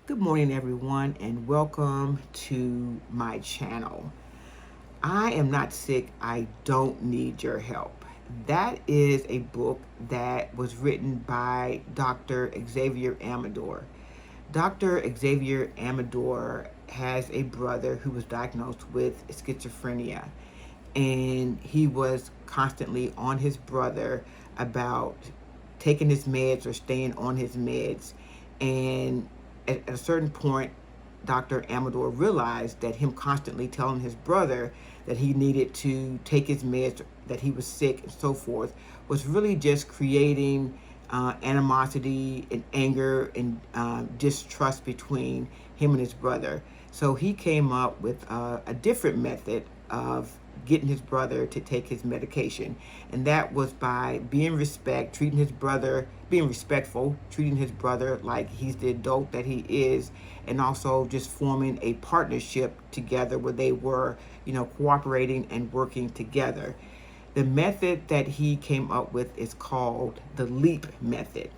Good morning, everyone, and welcome to my channel. I am not sick. I don't need your help. That is a book that was written by Dr. Xavier Amador. Dr. Xavier Amador has a brother who was diagnosed with schizophrenia, and he was constantly on his brother about taking his meds or staying on his meds. And at a certain point, Dr. Amador realized that him constantly telling his brother that he needed to take his meds, that he was sick, and so forth, was really just creating animosity and anger and distrust between him and his brother. So he came up with a different method of getting his brother to take his medication, and that was by being being respectful, treating his brother like he's the adult that he is, and also just forming a partnership together where they were, cooperating and working together. The method that he came up with is called the LEAP method.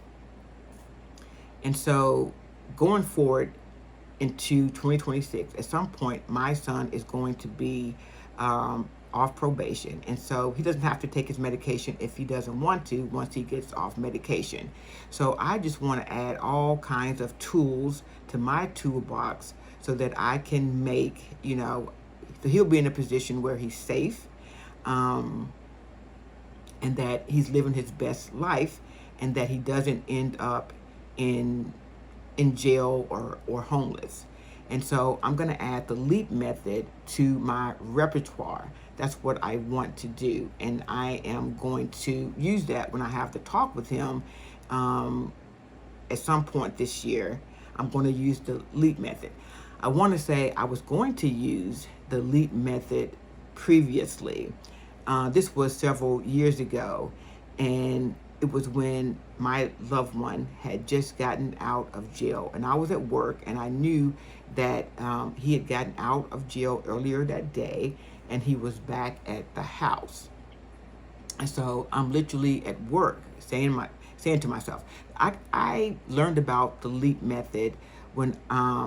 And so going forward into 2026, at some point, my son is going to be off probation. And so he doesn't have to take his medication if he doesn't want to once he gets off medication. So I just want to add all kinds of tools to my toolbox so that I can make, so he'll be in a position where he's safe, and that he's living his best life, and that he doesn't end up in jail or homeless. And so I'm going to add the LEAP method to my repertoire. That's what I want to do. And I am going to use that when I have to talk with him at some point this year. I'm going to use the LEAP method. I want to say I was going to use the LEAP method previously. This was several years ago, and it was when my loved one had just gotten out of jail, and I was at work, and I knew that he had gotten out of jail earlier that day, and he was back at the house. And so I'm literally at work saying to myself, I learned about the LEAP method when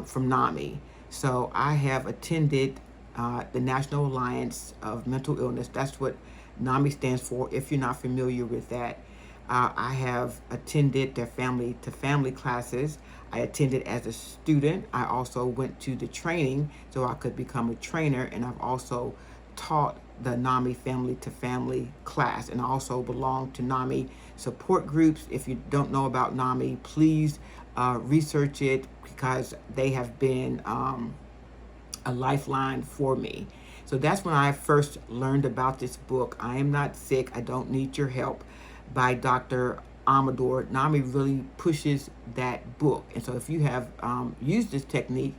from NAMI. So I have attended the National Alliance of Mental Illness. That's what NAMI stands for, if you're not familiar with that. I have attended their family-to-family classes. I attended as a student. I also went to the training so I could become a trainer, and I've also taught the NAMI family-to-family class, and I also belong to NAMI support groups. If you don't know about NAMI, please research it, because they have been a lifeline for me. So that's when I first learned about this book, I Am Not Sick, I Don't Need Your Help, by Dr. Amador. NAMI really pushes that book. And so if you have used this technique,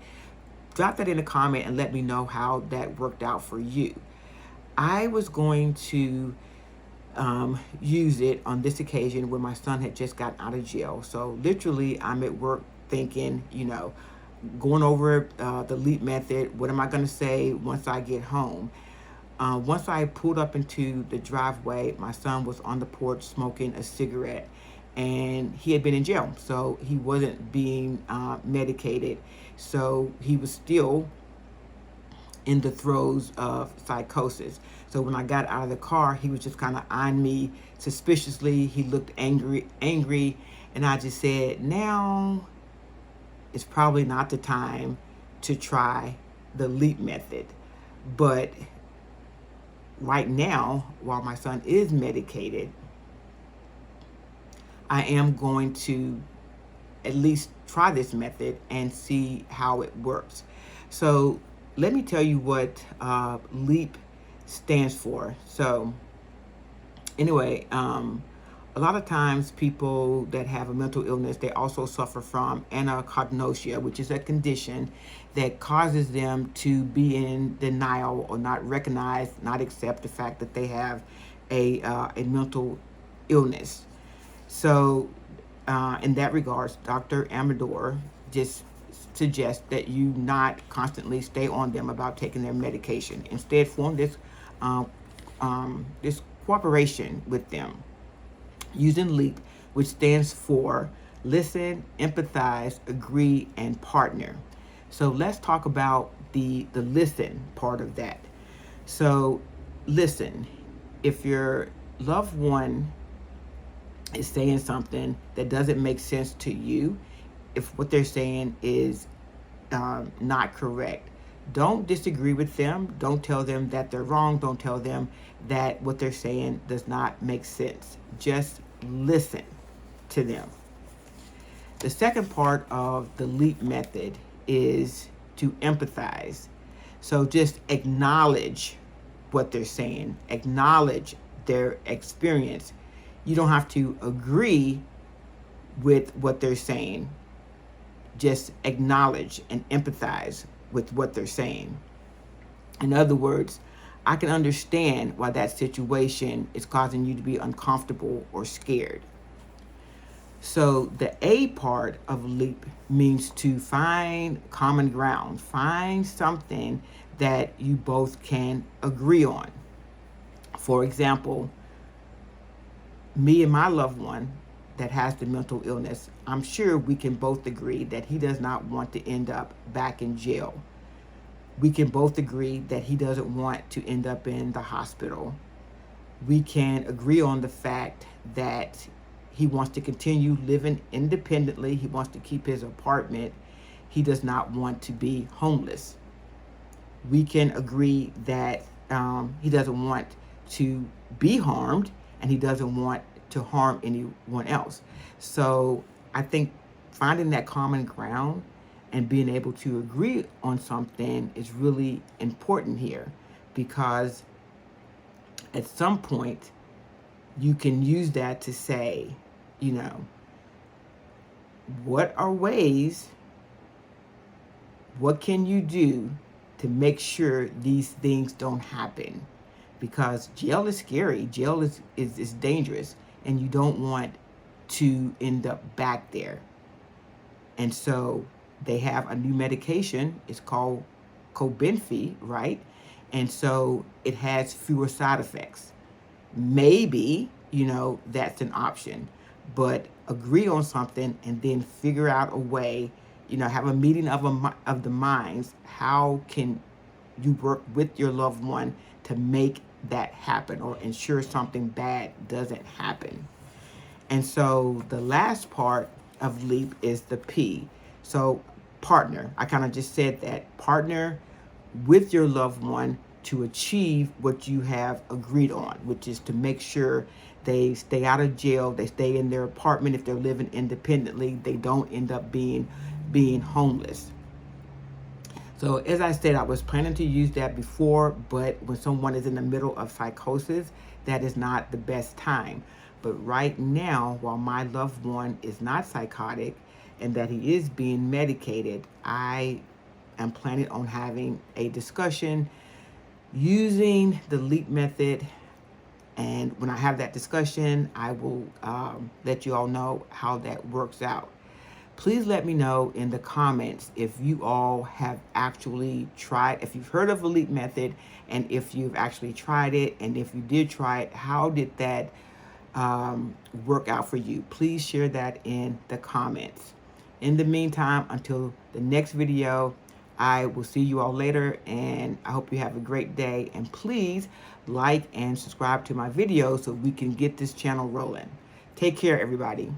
drop that in a comment and let me know how that worked out for you. I was going to use it on this occasion when my son had just gotten out of jail. So literally I'm at work thinking, going over the LEAP method. What am I going to say once I get home? Once I pulled up into the driveway, my son was on the porch smoking a cigarette, and he had been in jail, so he wasn't being medicated. So he was still in the throes of psychosis. So when I got out of the car, he was just kind of eyeing me suspiciously. He looked angry, and I just said, now it's probably not the time to try the LEAP method. But right now, while my son is medicated, I am going to at least try this method and see how it works. So let me tell you what LEAP stands for. So anyway, a lot of times people that have a mental illness, they also suffer from anacognosia, which is a condition that causes them to be in denial or not recognize, not accept the fact that they have a mental illness. So in that regards, Dr. Amador just suggests that you not constantly stay on them about taking their medication. Instead, form this this cooperation with them using LEAP, which stands for Listen, empathize, agree, and partner. So let's talk about the listen part of that. So listen, if your loved one is saying something that doesn't make sense to you, if what they're saying is not correct, don't disagree with them. Don't tell them that they're wrong. Don't tell them that what they're saying does not make sense. Just listen to them. The second part of the LEAP method is to empathize. So just acknowledge what they're saying, acknowledge their experience. You don't have to agree with what they're saying. Just acknowledge and empathize with what they're saying. In other words, I can understand why that situation is causing you to be uncomfortable or scared. So the A part of LEAP means to find common ground, find something that you both can agree on. For example, me and my loved one that has the mental illness, I'm sure we can both agree that he does not want to end up back in jail. We can both agree that he doesn't want to end up in the hospital. We can agree on the fact that he wants to continue living independently. He wants to keep his apartment. He does not want to be homeless. We can agree that he doesn't want to be harmed and he doesn't want to harm anyone else. So I think finding that common ground and being able to agree on something is really important here, because at some point you can use that to say, you know, what are ways, what can you do to make sure these things don't happen? Because jail is scary, jail is dangerous, and you don't want to end up back there. And so they have a new medication, it's called Cobenfy, right? And so it has fewer side effects. Maybe, you know, that's an option, but agree on something and then figure out a way, you know, have a meeting of the minds. How can you work with your loved one to make that happen or ensure something bad doesn't happen? And so the last part of LEAP is the P. So partner, I kind of just said that. Partner with your loved one to achieve what you have agreed on, which is to make sure they stay out of jail, they stay in their apartment. If they're living independently, they don't end up being homeless. So as I said, I was planning to use that before, but when someone is in the middle of psychosis, that is not the best time. But right now, while my loved one is not psychotic and that he is being medicated, I am planning on having a discussion using the LEAP method. And when I have that discussion, I will let you all know how that works out. Please let me know in the comments if you all have actually tried, if you've heard of the LEAP method, and if you've actually tried it, and if you did try it, how did that work out for you? Please share that in the comments. In the meantime, until the next video, I will see you all later, and I hope you have a great day. And please like and subscribe to my videos so we can get this channel rolling. Take care, everybody.